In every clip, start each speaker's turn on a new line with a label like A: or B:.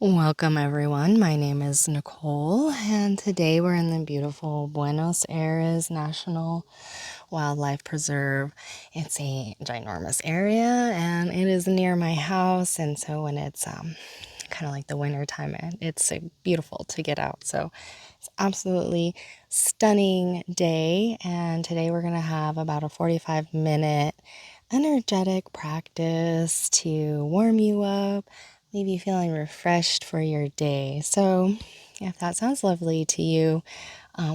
A: Welcome, everyone. My name is Nicole, and today we're in the beautiful Buenos Aires National Wildlife Preserve. It's a ginormous area, and it is near my house. And so when it's kind of like the winter time, it's beautiful to get out. So it's absolutely stunning day. And today we're gonna have about a 45-minute energetic practice to warm you up, leave you feeling refreshed for your day. So, if that sounds lovely to you,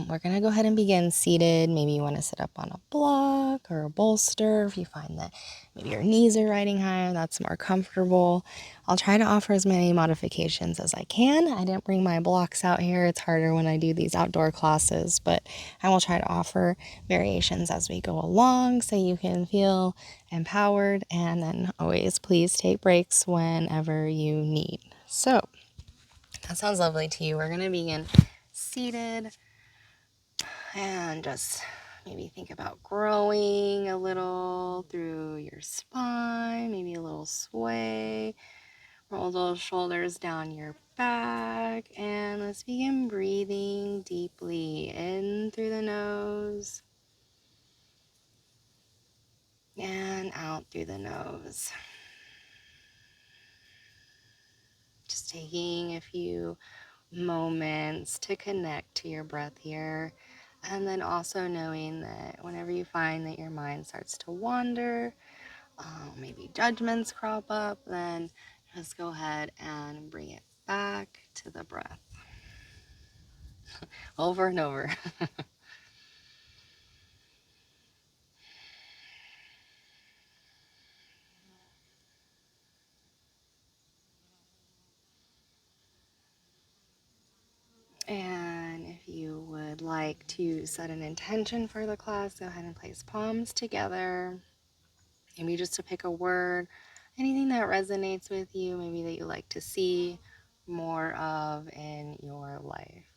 A: we're going to go ahead and begin seated. Maybe you want to sit up on a block or a bolster if you find that maybe your knees are riding higher, that's more comfortable. I'll try to offer as many modifications as I can. I didn't bring my blocks out here. It's harder when I do these outdoor classes, but I will try to offer variations as we go along so you can feel empowered. And then always please take breaks whenever you need. So, that sounds lovely to you. We're going to begin seated. And just maybe think about growing a little through your spine, maybe a little sway. Roll those shoulders down your back. And let's begin breathing deeply in through the nose and out through the nose. Just taking a few moments to connect to your breath here. And then also knowing that whenever you find that your mind starts to wander, maybe judgments crop up, then just go ahead and bring it back to the breath. Over and over. And if you would like to set an intention for the class, go ahead and place palms together. Maybe just to pick a word, anything that resonates with you, maybe that you like to see more of in your life.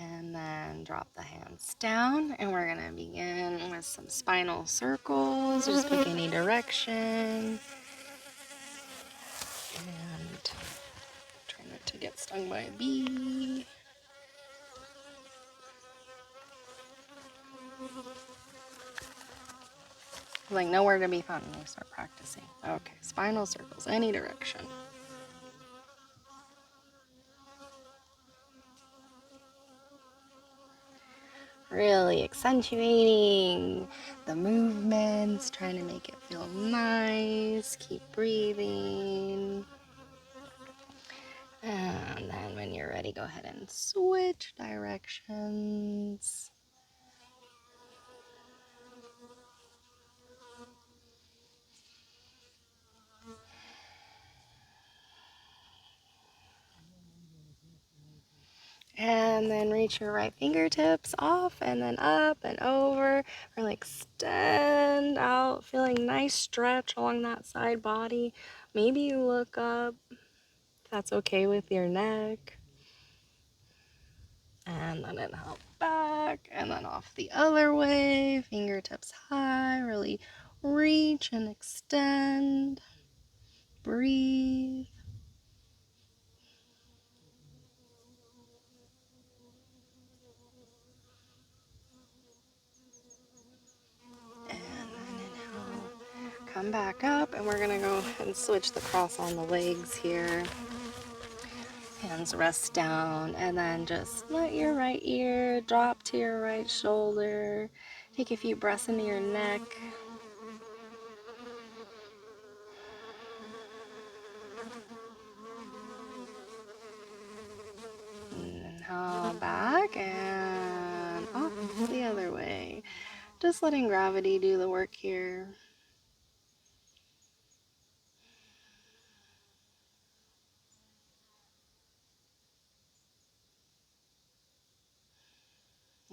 A: And then drop the hands down, and we're going to begin with some spinal circles. Just pick any direction. And try not to get stung by a bee. Like nowhere to be found when we start practicing. Okay, spinal circles, any direction. Really accentuating the movements, trying to make it feel nice. Keep breathing. And then when you're ready, go ahead and switch directions. And then reach your right fingertips off and then up and over. Really extend out, feeling nice stretch along that side body. Maybe you look up, if that's okay with your neck. And then inhale back and then off the other way. Fingertips high, really reach and extend. Breathe. And then inhale. Come back up, and we're gonna go and switch the cross on the legs here. Hands rest down, and then just let your right ear drop to your right shoulder. Take a few breaths into your neck. Inhale back and off the other way. Just letting gravity do the work here.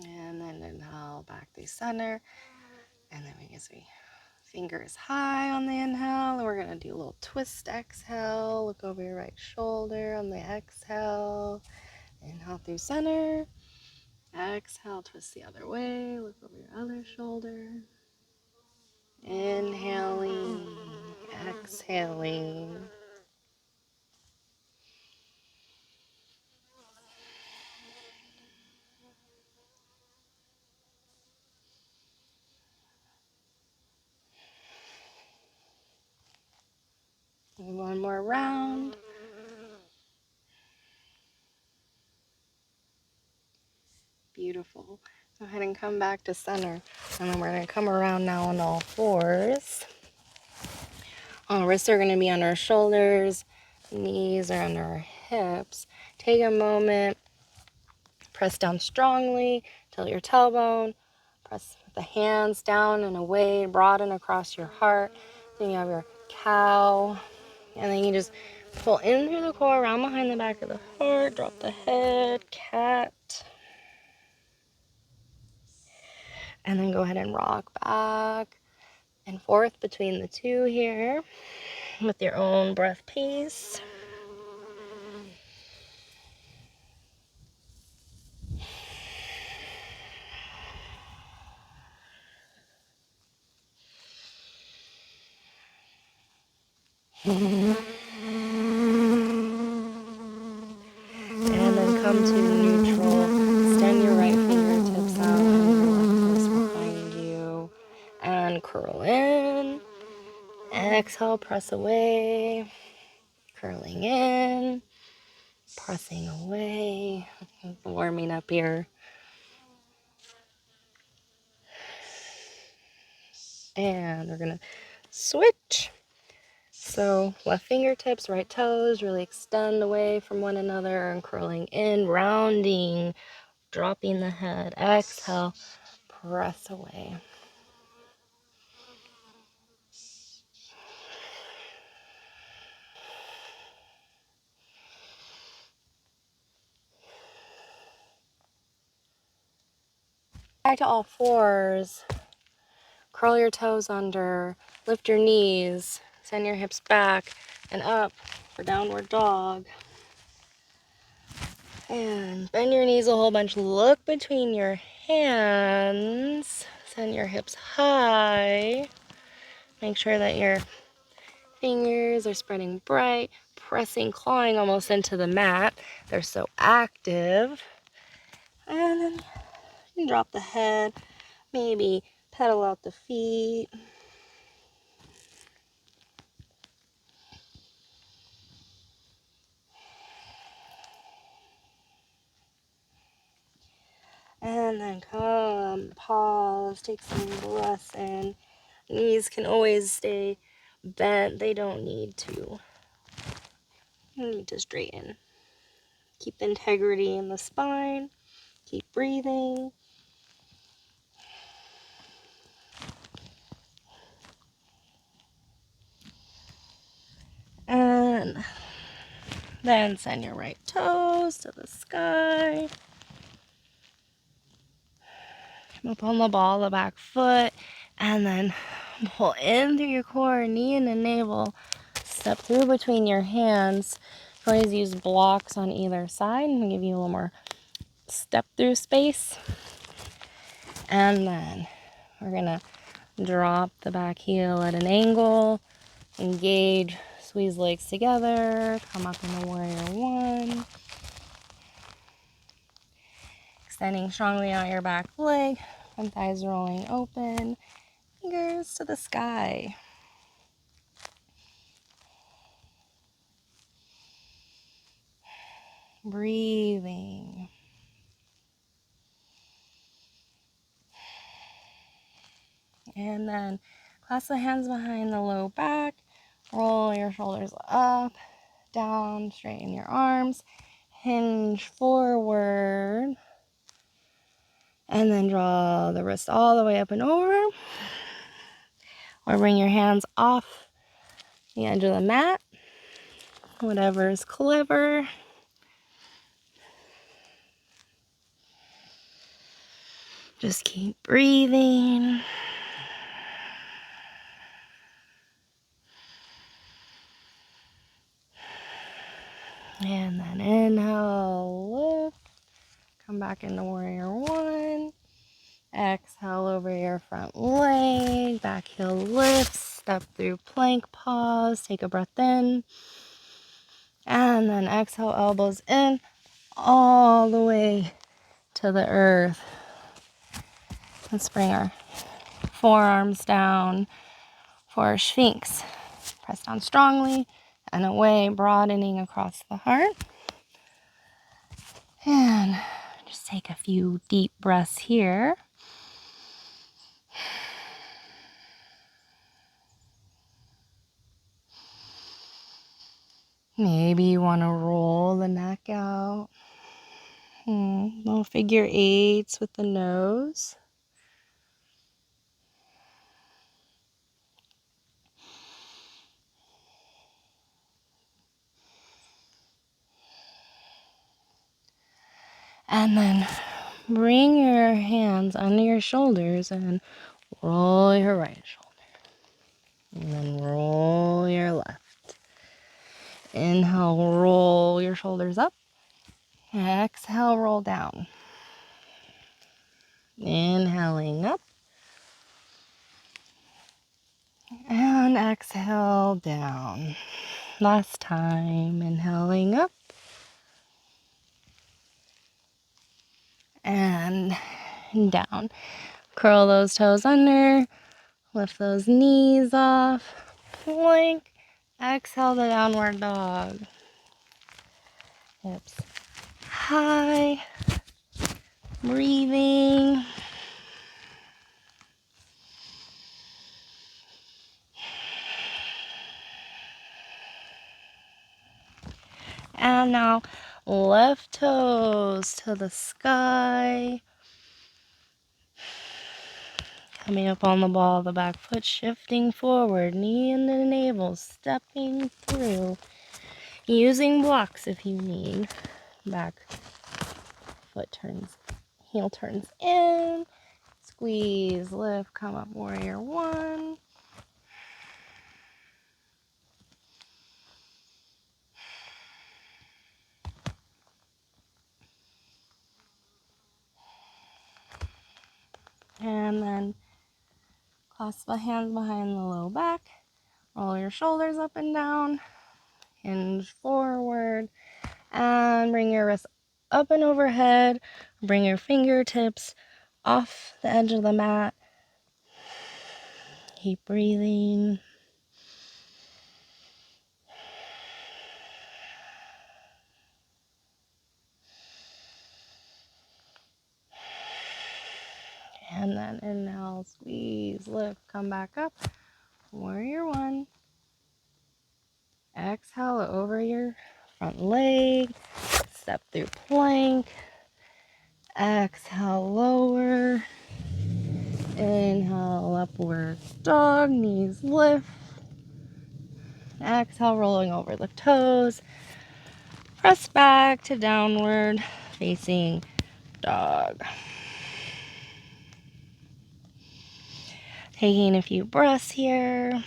A: And then inhale back to center. And then we fingers high on the inhale. And we're going to do a little twist exhale. Look over your right shoulder on the exhale. Inhale through center. Exhale, twist the other way. Look over your other shoulder. Inhaling. Exhaling. One more round. Beautiful. Go ahead and come back to center. And then we're going to come around now on all fours. Our wrists are going to be on our shoulders. Knees are on our hips. Take a moment. Press down strongly. Tilt your tailbone. Press the hands down and away. Broaden across your heart. Then you have your cow. And then you just pull in through the core, around behind the back of the heart. Drop the head. Cat. And then go ahead and rock back and forth between the two here with your own breath pace. And then come to neutral. Extend your right fingertips out and your left wrist behind you. And curl in. Exhale, press away. Curling in. Pressing away. Warming up here. And we're going to switch. So left fingertips, right toes, really extend away from one another and curling in, rounding, dropping the head. Exhale, press away. Back to all fours. Curl your toes under, lift your knees, send your hips back and up for downward dog. And bend your knees a whole bunch. Look between your hands. Send your hips high. Make sure that your fingers are spreading bright, pressing, clawing almost into the mat. They're so active. And then you can drop the head, maybe pedal out the feet. And then come, pause, take some breaths in. Knees can always stay bent. They don't need to. You need to straighten. Keep integrity in the spine. Keep breathing. And then send your right toes to the sky. Come up on the ball of the back foot. And then pull in through your core, knee and the navel. Step through between your hands. You always use blocks on either side. I'm going to give you a little more step through space. And then we're going to drop the back heel at an angle. Engage, squeeze legs together. Come up in the warrior one. Extending strongly out your back leg. Front thighs rolling open. Fingers to the sky. Breathing. And then clasp the hands behind the low back. Roll your shoulders up, down, straighten your arms. Hinge forward. And then draw the wrist all the way up and over. Or bring your hands off the edge of the mat. Whatever is clever. Just keep breathing. And then inhale, lift. Come back into warrior one. Exhale over your front leg, back heel lifts, step through plank pause, take a breath in, and then exhale, elbows in, all the way to the earth. Let's bring our forearms down for our Sphinx. Press down strongly and away, broadening across the heart. And just take a few deep breaths here. Maybe you want to roll the neck out. Little figure eights with the nose. And then bring your hands under your shoulders and roll your right shoulder. And then roll your left. Inhale, roll your shoulders up. Exhale, roll down. Inhaling up. And exhale down. Last time, inhaling up. And down. Curl those toes under. Lift those knees off. Plank. Exhale the downward dog. Hips high. Breathing. And now left toes to the sky. Coming up on the ball of the back foot, shifting forward, knee into the navel, stepping through. Using blocks if you need. Back foot turns, heel turns in. Squeeze, lift, come up, warrior one. And then clasp the hands behind the low back. Roll your shoulders up and down. Hinge forward. And bring your wrists up and overhead. Bring your fingertips off the edge of the mat. Keep breathing. And then inhale, squeeze, lift, come back up. Warrior one. Exhale over your front leg. Step through plank. Exhale, lower. Inhale, upward dog. Knees lift. Exhale, rolling over the toes. Press back to downward facing dog. Taking a few breaths here.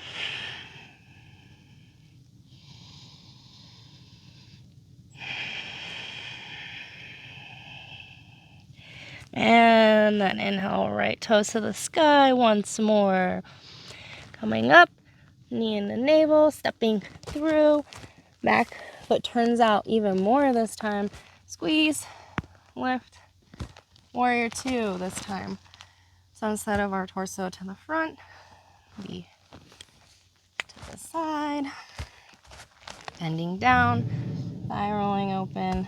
A: And then inhale, right toes to the sky once more. Coming up, knee in the navel, stepping through. Back foot turns out even more this time. Squeeze, lift, warrior two this time. So instead of our torso to the front, be to the side. Bending down, thigh rolling open,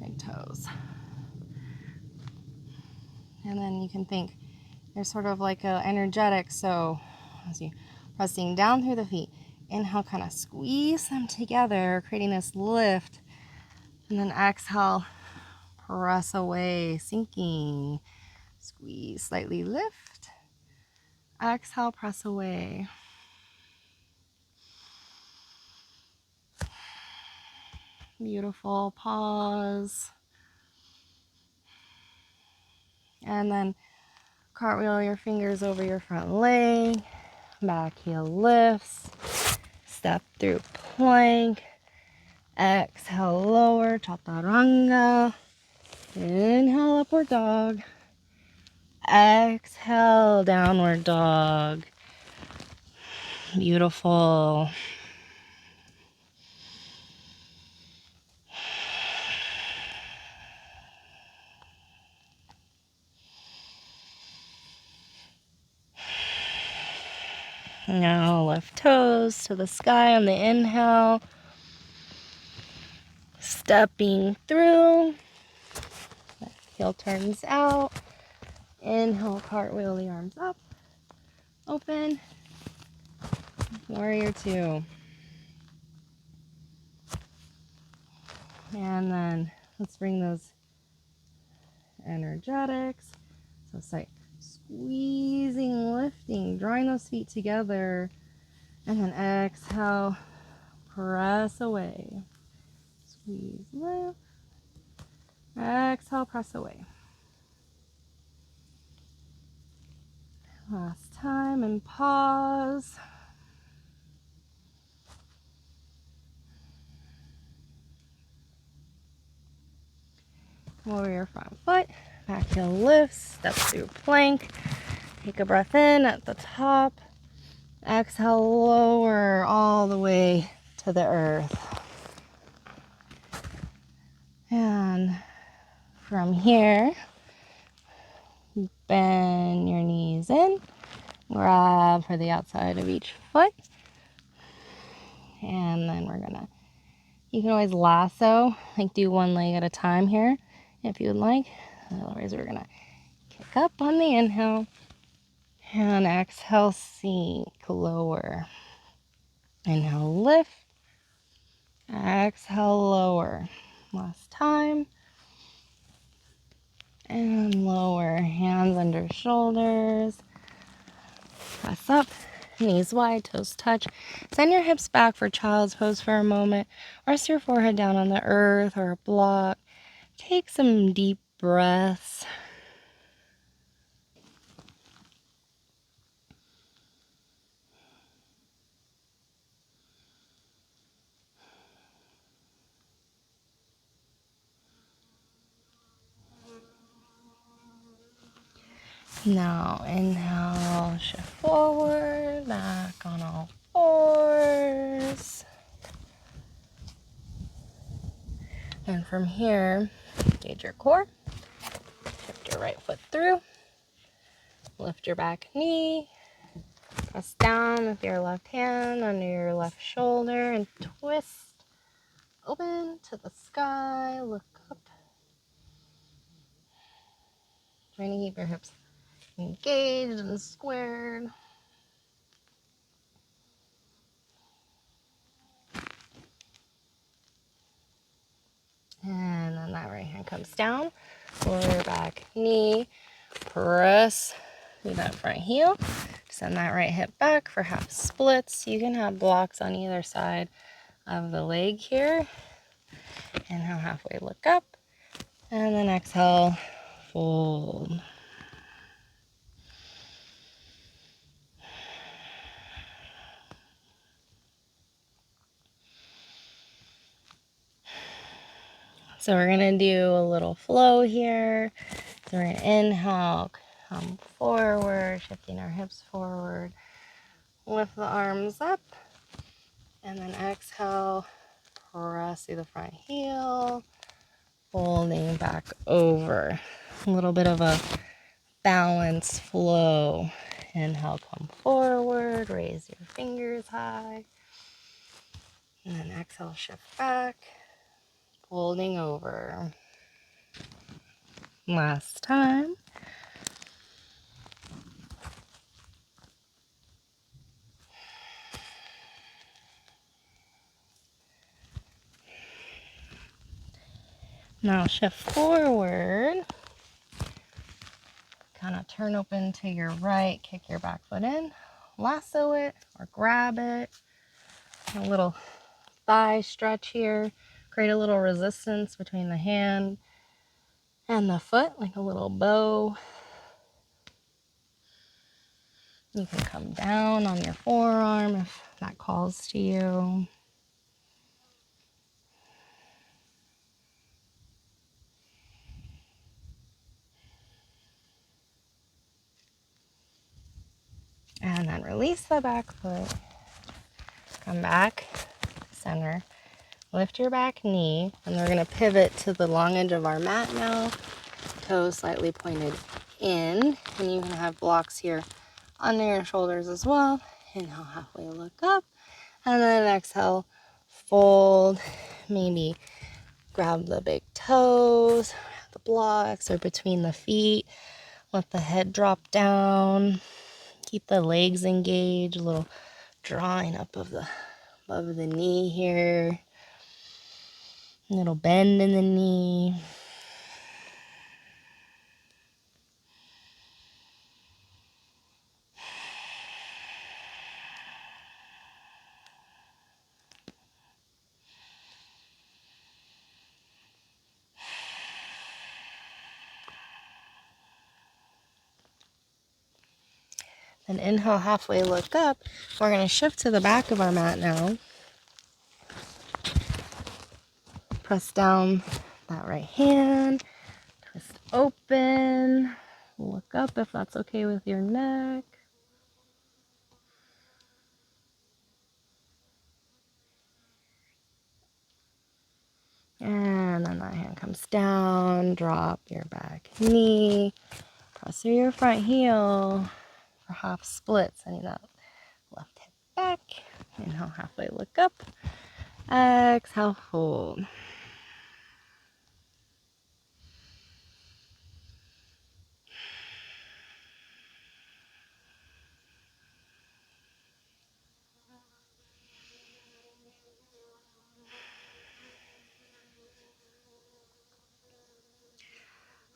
A: big toes. And then you can think you're sort of like energetic, so as you pressing down through the feet, inhale, kind of squeeze them together, creating this lift, and then exhale, press away, sinking, squeeze, slightly lift, exhale, press away. Beautiful, pause. And then cartwheel your fingers over your front leg, back heel lifts, step through plank, exhale, lower, chaturanga, inhale, upward dog, exhale, downward dog. Beautiful. Now lift toes to the sky on the inhale. Stepping through. Heel turns out. Inhale, cartwheel the arms up. Open. Warrior two. And then let's bring those energetics. So it's like squeezing, lifting, drawing those feet together. And then exhale, press away. Squeeze, lift. Exhale, press away. Last time and pause. Warrior front foot. Back heel lifts. Step through plank. Take a breath in at the top. Exhale, lower all the way to the earth. And from here, bend your knees in. Grab for the outside of each foot. And then you can always lasso, like do one leg at a time here if you would like. Otherwise, we're gonna kick up on the inhale. And exhale, sink, lower. Inhale, lift. Exhale, lower. Last time. And lower. Hands under shoulders. Press up. Knees wide, toes touch. Send your hips back for child's pose for a moment. Rest your forehead down on the earth or a block. Take some deep breaths. Now inhale, shift forward, back on all fours. And from here, engage your core. Shift your right foot through. Lift your back knee. Press down with your left hand under your left shoulder and twist. Open to the sky. Look up. Trying to keep your hips engaged and squared. And then that right hand comes down. Lower back knee. Press through that front heel. Send that right hip back for half splits. You can have blocks on either side of the leg here. Inhale, halfway look up. And then exhale, fold. So we're going to do a little flow here. So we're going to inhale, come forward, shifting our hips forward. Lift the arms up. And then exhale, press through the front heel. Folding back over. A little bit of a balance flow. Inhale, come forward. Raise your fingers high. And then exhale, shift back. Folding over. Last time. Now shift forward. Kind of turn open to your right. Kick your back foot in. Lasso it or grab it. A little thigh stretch here. Create a little resistance between the hand and the foot, like a little bow. You can come down on your forearm if that calls to you. And then release the back foot. Come back, center. Lift your back knee, and we're going to pivot to the long edge of our mat now. Toes slightly pointed in, and you can have blocks here under your shoulders as well. Inhale, halfway look up, and then exhale, fold. Maybe grab the big toes, the blocks, or between the feet. Let the head drop down. Keep the legs engaged, a little drawing up of the above the knee here. A little bend in the knee. Then inhale, halfway look up. We're going to shift to the back of our mat now. Press down that right hand. Twist open. Look up if that's okay with your neck. And then that hand comes down. Drop your back knee. Press through your front heel for half split. Sending that left hip back. Inhale, halfway look up. Exhale, fold.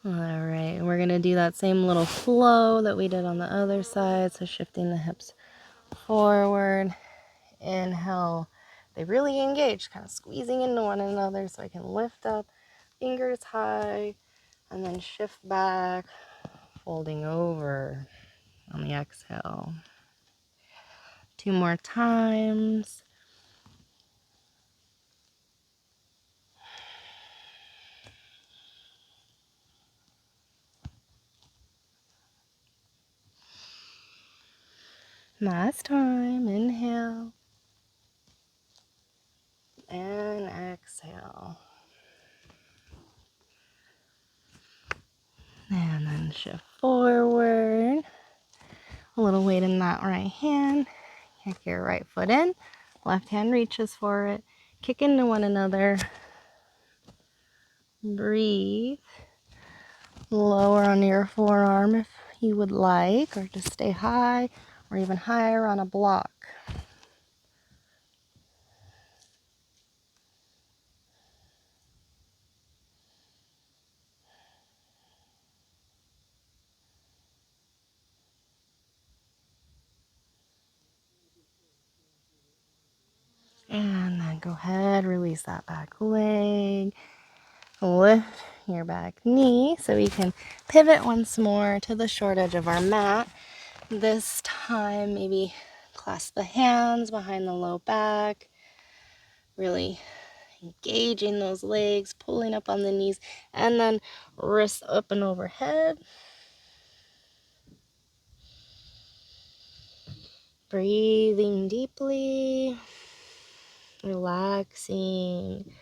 A: All right, we're going to do that same little flow that we did on the other side. So shifting the hips forward. Inhale. They really engage, kind of squeezing into one another so I can lift up, fingers high, and then shift back, folding over on the exhale. 2 more times. Last time, inhale and exhale. And then shift forward. A little weight in that right hand. Kick your right foot in. Left hand reaches for it. Kick into one another. Breathe. Lower on your forearm if you would like, or just stay high, or even higher on a block. And then go ahead, release that back leg. Lift your back knee so we can pivot once more to the short edge of our mat. This time, maybe clasp the hands behind the low back. Really engaging those legs, pulling up on the knees, and then wrists up and overhead. Breathing deeply, relaxing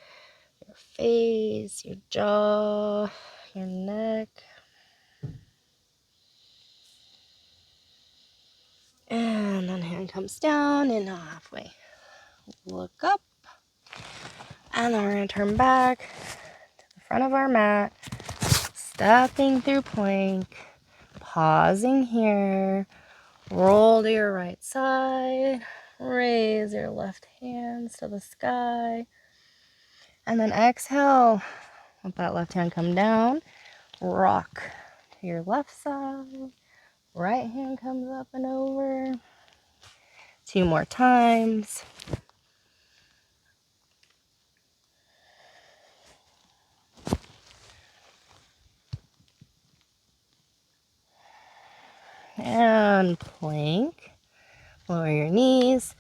A: your face, your jaw, your neck. And then hand comes down, inhale halfway. Look up. And then we're going to turn back to the front of our mat, stepping through plank, pausing here. Roll to your right side, raise your left hands to the sky, and then exhale. Let that left hand come down, rock to your left side, right hand comes up and over. 2 more times. And plank. Lower your knees,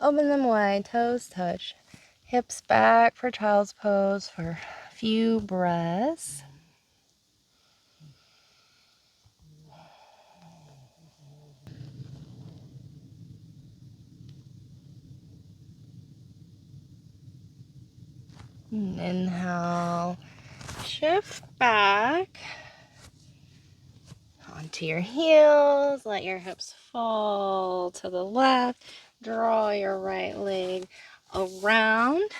A: open them wide, toes touch, hips back for child's pose for a few breaths. And inhale, shift back onto your heels. Let your hips fall to the left. Draw your right leg around.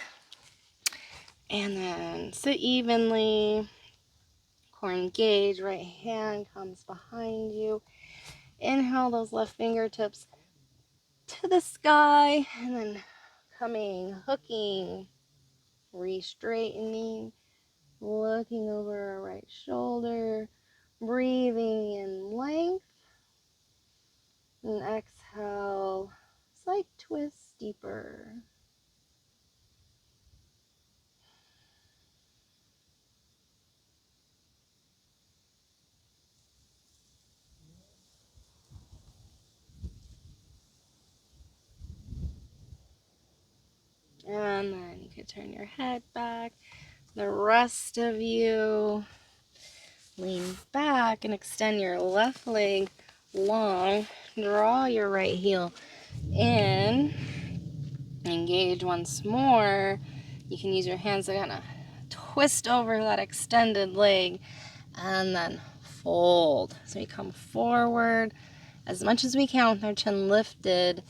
A: And then sit evenly. Core engage. Right hand comes behind you. Inhale those left fingertips to the sky. And then coming, hooking, re-straightening. Looking over our right shoulder. Breathing in length. And exhale, slight twist deeper. And then you can turn your head back. The rest of you lean back and extend your left leg long. Draw your right heel in. Engage once more. You can use your hands to kind of twist over that extended leg and then fold. So we come forward as much as we can with our chin lifted,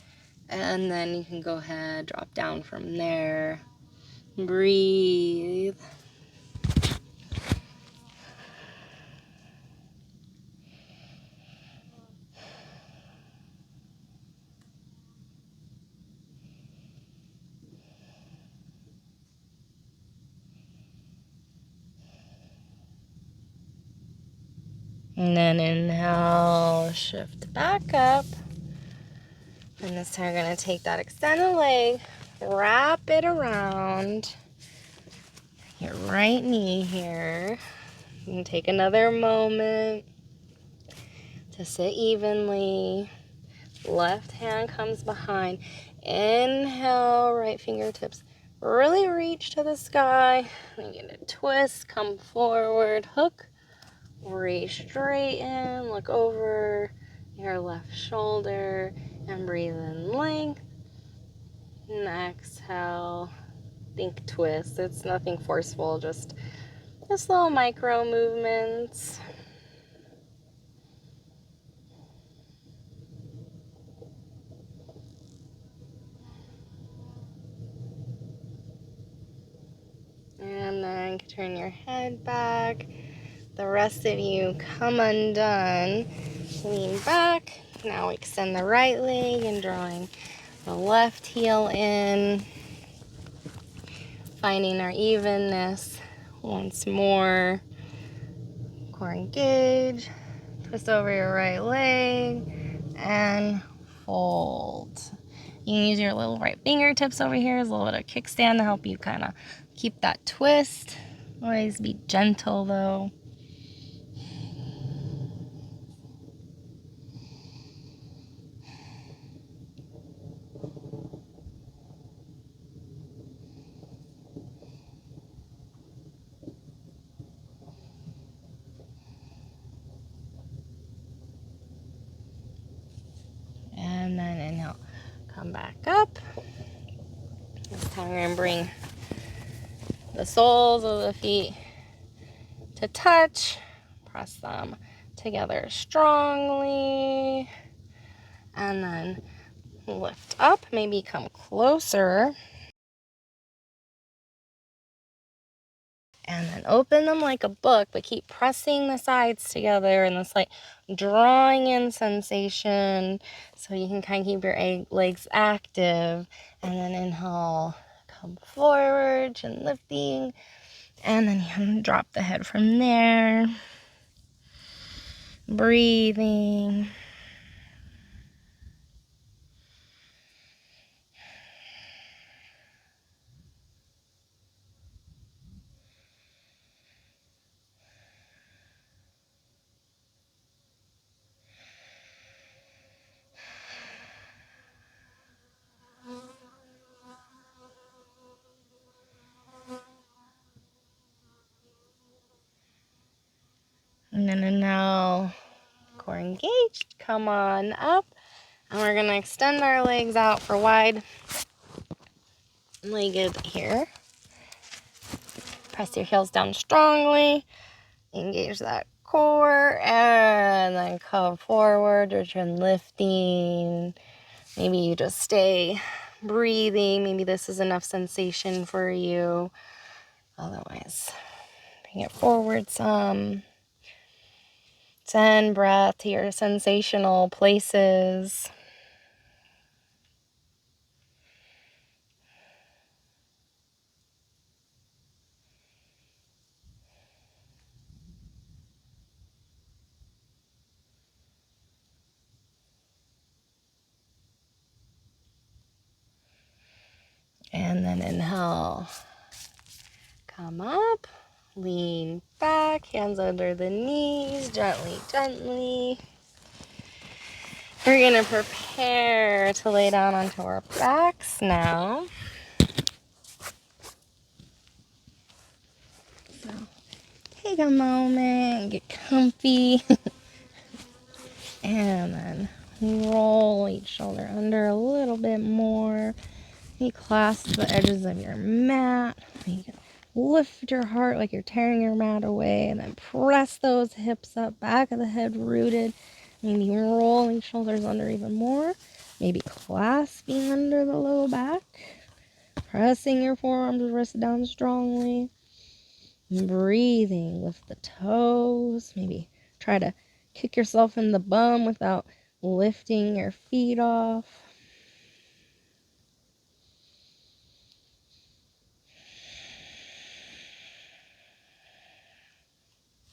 A: and then you can go ahead, drop down from there. Breathe. And then inhale, shift back up. And this time we're going to take that extended leg, wrap it around your right knee here. And take another moment to sit evenly. Left hand comes behind. Inhale, right fingertips really reach to the sky. And get a twist, come forward, hook, re-straighten, look over your left shoulder, and breathe in length. And exhale, think twist. It's nothing forceful, just little micro movements. And then turn your head back. The rest of you come undone. Lean back. Now extend the right leg and drawing the left heel in. Finding our evenness once more. Core engage. Twist over your right leg and fold. You can use your little right fingertips over here as a little bit of kickstand to help you kind of keep that twist. Always be gentle though. And then inhale, come back up. This time we're going to bring the soles of the feet to touch. Press them together strongly. And then lift up, maybe come closer. And then open them like a book, but keep pressing the sides together in this like drawing in sensation so you can kind of keep your legs active. And then inhale, come forward, chin lifting. And then you can drop the head from there. Breathing. And then now, core engaged. Come on up. And we're going to extend our legs out for wide legged here. Press your heels down strongly. Engage that core. And then come forward, return lifting. Maybe you just stay breathing. Maybe this is enough sensation for you. Otherwise, bring it forward some. Send breath to your sensational places. And then inhale. Come up. Lean back. Hands under the knees. Gently, gently. We're going to prepare to lay down onto our backs now. So take a moment, get comfy. And then roll each shoulder under a little bit more. You clasp the edges of your mat. You can lift your heart like you're tearing your mat away, and then press those hips up, back of the head rooted. Maybe rolling shoulders under even more. Maybe clasping under the low back. Pressing your forearms, wrists down strongly. Breathing, lift the toes. Maybe try to kick yourself in the bum without lifting your feet off.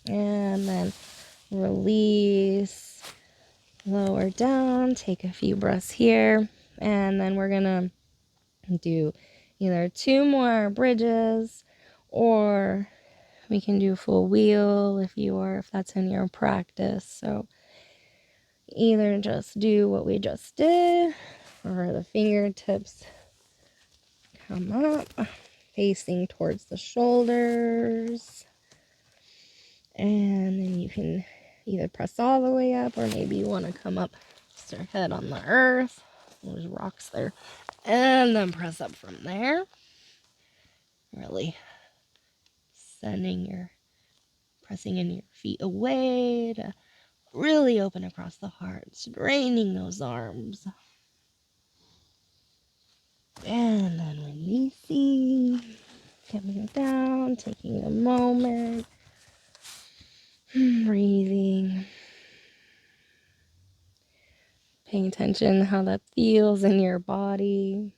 A: And then release, lower down, take a few breaths here. And then we're going to do either 2 more bridges, or we can do full wheel if that's in your practice. So either just do what we just did, or the fingertips come up, facing towards the shoulders. And then you can either press all the way up, or maybe you want to come up, just your head on the earth. There's rocks there. And then press up from there. Really pressing in your feet away to really open across the heart, straining those arms. And then releasing, coming down, taking a moment, breathing, paying attention to how that feels in your body.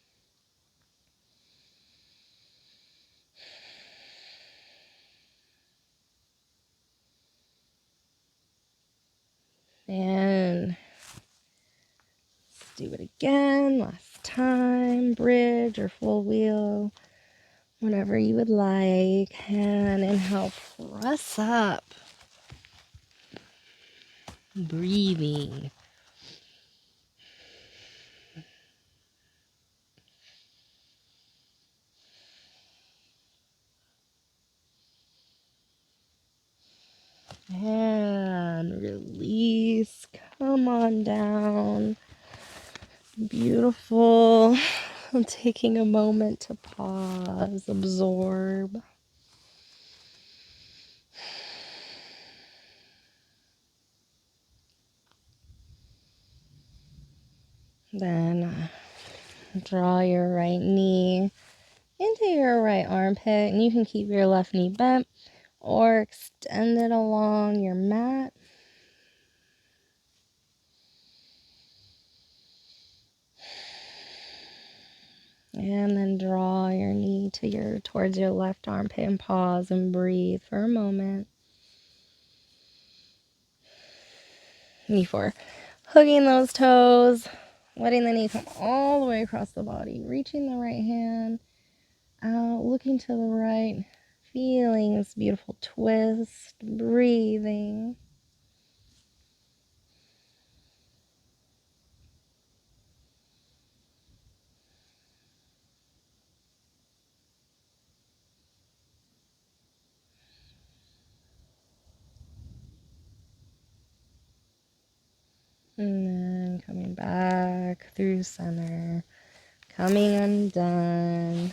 A: And let's do it again, last time, bridge or full wheel, whatever you would like. And inhale, press up, breathing. And release, come on down. Beautiful. I'm taking a moment to pause, absorb. Then draw your right knee into your right armpit, and you can keep your left knee bent or extend it along your mat. And then draw your knee towards your left armpit and pause and breathe for a moment. Before hugging those toes, letting the knee come all the way across the body, reaching the right hand out, looking to the right, feeling this beautiful twist, breathing. And then coming back through center, coming undone.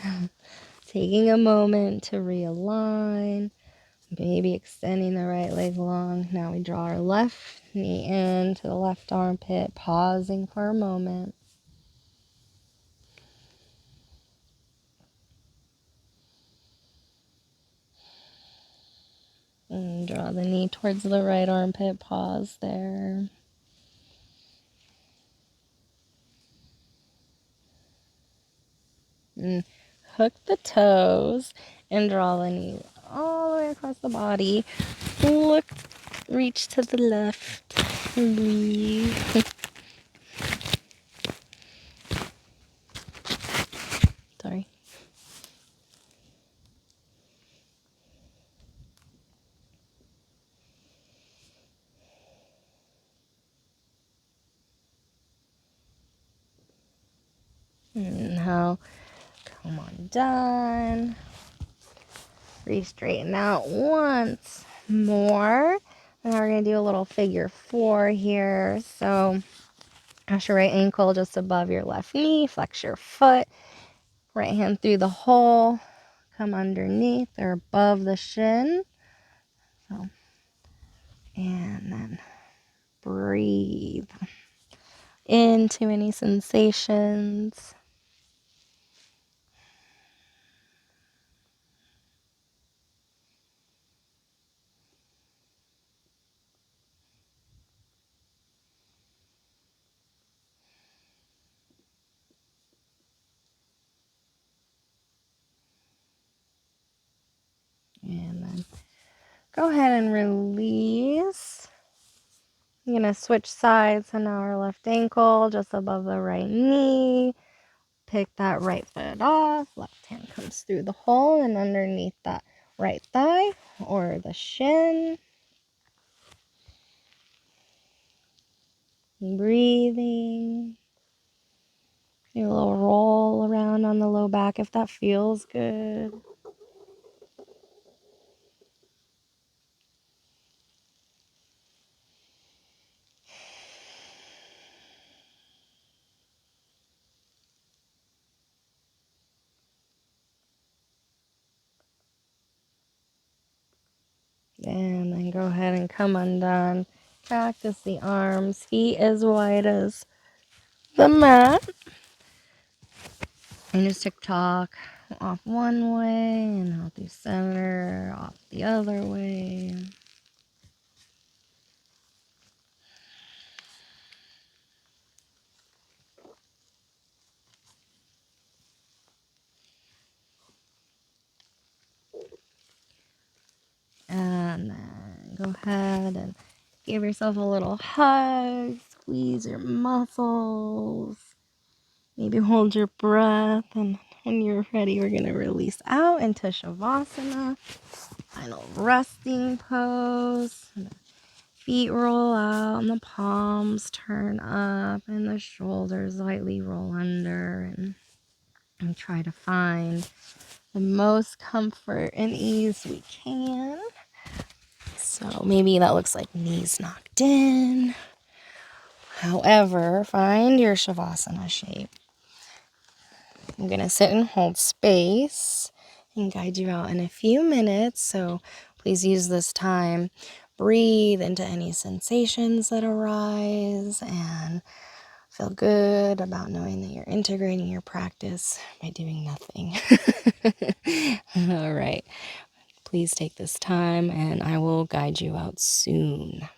A: taking a moment to realign, maybe extending the right leg long. Now we draw our left knee into the left armpit, pausing for a moment. And draw the knee towards the right armpit, pause there. And hook the toes and draw the knee all the way across the body. Look, reach to the left, and breathe. Sorry. And now, come on, done. Re-straighten out once more. Now we're going to do a little figure 4 here. So, press your right ankle just above your left knee. Flex your foot. Right hand through the hole. Come underneath or above the shin. So, and then breathe into any sensations. And then go ahead and release. I'm going to switch sides. So now our left ankle just above the right knee. Pick that right foot off. Left hand comes through the hole and underneath that right thigh or the shin. Breathing. Do a little roll around on the low back if that feels good. And then go ahead and come undone. Practice the arms, feet as wide as the mat. And just tick-tock off one way and out through center, off the other way. And then go ahead and give yourself a little hug, squeeze your muscles, maybe hold your breath, and when you're ready, we're going to release out into Shavasana, final resting pose. Feet roll out and the palms turn up and the shoulders lightly roll under, and try to find the most comfort and ease we can. So maybe that looks like knees knocked in. However, find your Shavasana shape. I'm going to sit and hold space and guide you out in a few minutes. So please use this time. Breathe into any sensations that arise and feel good about knowing that you're integrating your practice by doing nothing. All right. Please take this time and I will guide you out soon.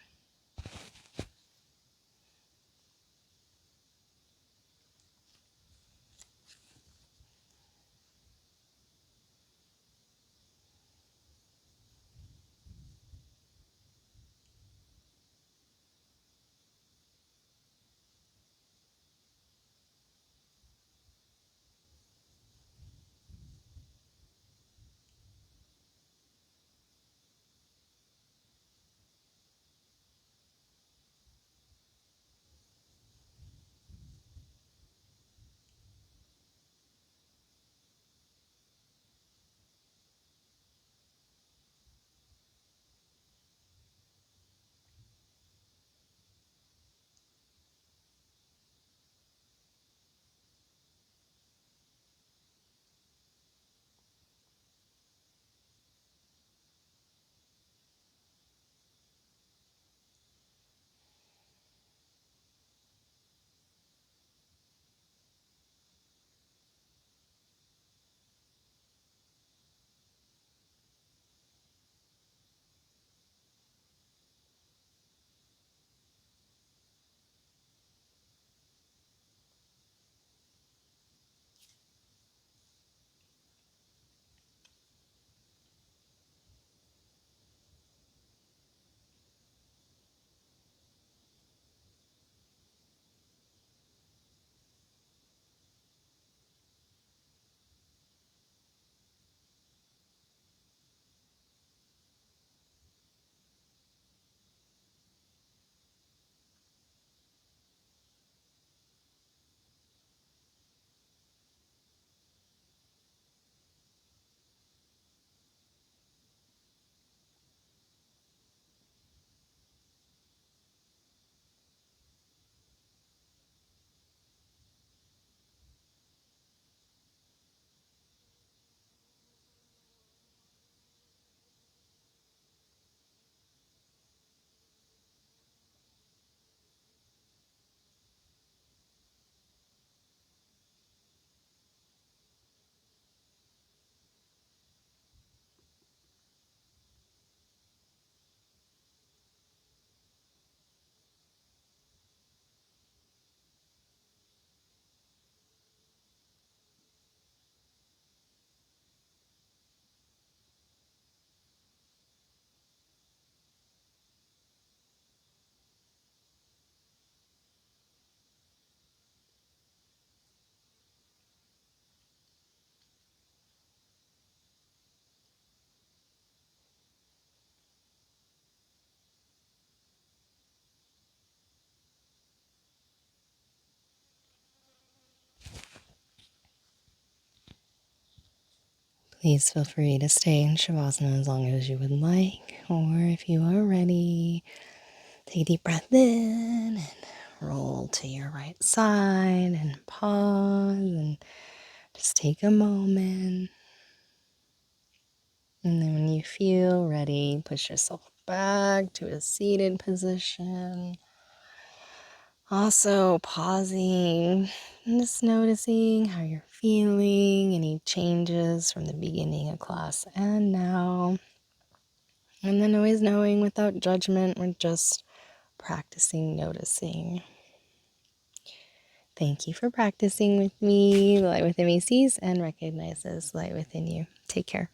A: Please feel free to stay in Shavasana as long as you would like, or if you are ready, take a deep breath in and roll to your right side and pause and just take a moment. And then when you feel ready, push yourself back to a seated position. Also pausing and just noticing how you're feeling, any changes from the beginning of class and now. And then always knowing without judgment, we're just practicing noticing. Thank you for practicing with me. The light within me sees and recognizes light within you. Take care.